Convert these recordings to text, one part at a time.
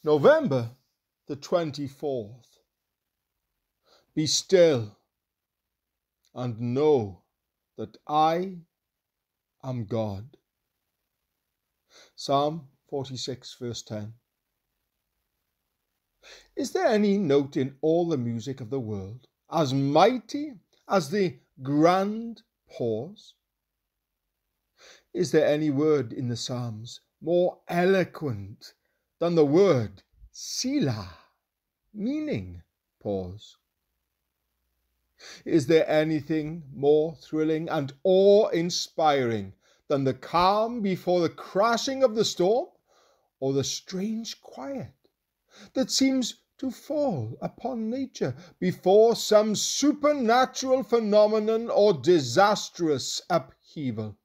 November the 24th. Be still and know that I am God. Psalm 46 verse 10. Is there any note in all the music of the world as mighty as the grand pause? Is there any word in the Psalms more eloquent than the word Selah, meaning pause? Is there anything more thrilling and awe-inspiring than the calm before the crashing of the storm, or the strange quiet that seems to fall upon nature before some supernatural phenomenon or disastrous upheaval?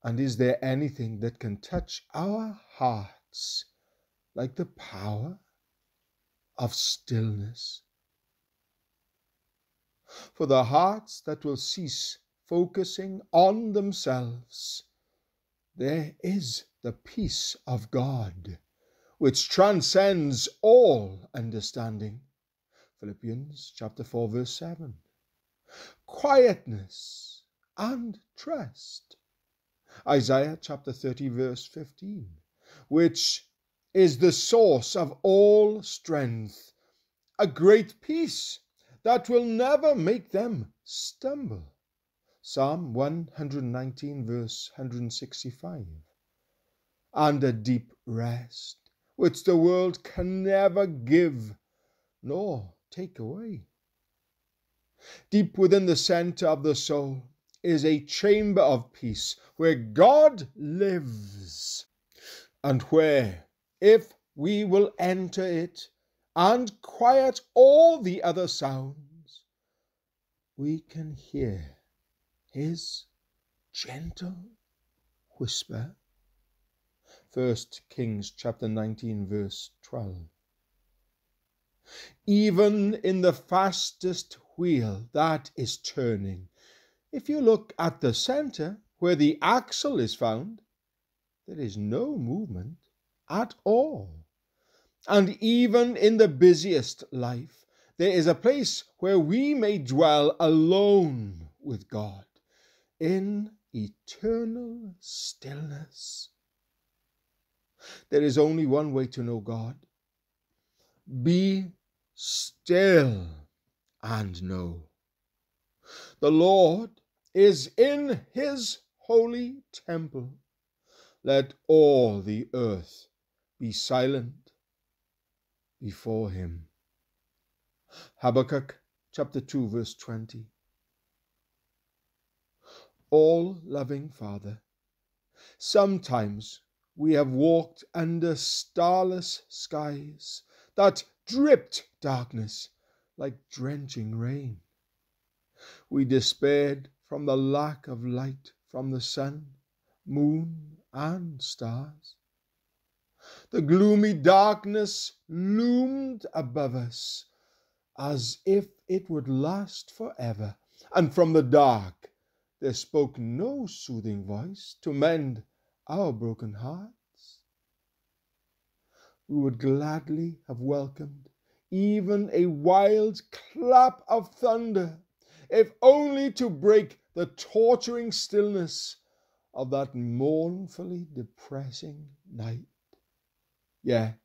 And is there anything that can touch our hearts like the power of stillness? For the hearts that will cease focusing on themselves, there is the peace of God, which transcends all understanding. Philippians chapter 4 verse 7. Quietness and trust. Isaiah chapter 30 verse 15, which is the source of all strength, a great peace that will never make them stumble. Psalm 119 verse 165. And a deep rest, which the world can never give nor take away. Deep within the center of the soul is a chamber of peace where God lives, and where, if we will enter it and quiet all the other sounds, we can hear his gentle whisper. 1 Kings chapter 19 verse 12. Even in the fastest wheel that is turning, if you look at the center where the axle is found, there is no movement at all. And even in the busiest life, there is a place where we may dwell alone with God in eternal stillness. There is only one way to know God. Be still and know. The Lord is in his holy temple. Let all the earth be silent before him. Habakkuk chapter 2 verse 20. All-loving Father, sometimes we have walked under starless skies that dripped darkness like drenching rain. We despaired from the lack of light from the sun, moon, and stars. The gloomy darkness loomed above us as if it would last forever, and from the dark there spoke no soothing voice to mend our broken hearts. We would gladly have welcomed even a wild clap of thunder, if only to break the torturing stillness of that mournfully depressing night. Yet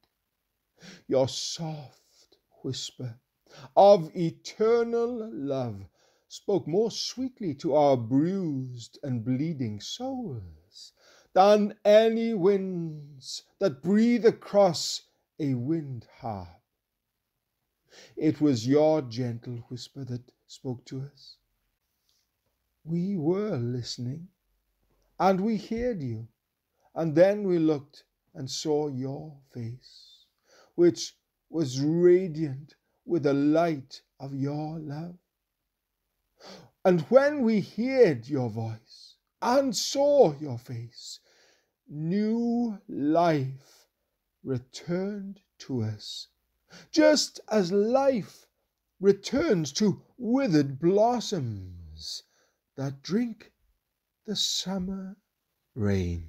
your soft whisper of eternal love spoke more sweetly to our bruised and bleeding souls than any winds that breathe across a wind harp. It was your gentle whisper that spoke to us. We were listening, and we heard you, and then we looked and saw your face, which was radiant with the light of your love. And when we heard your voice and saw your face, new life returned to us, just as life returns to withered blossoms that drink the summer rain.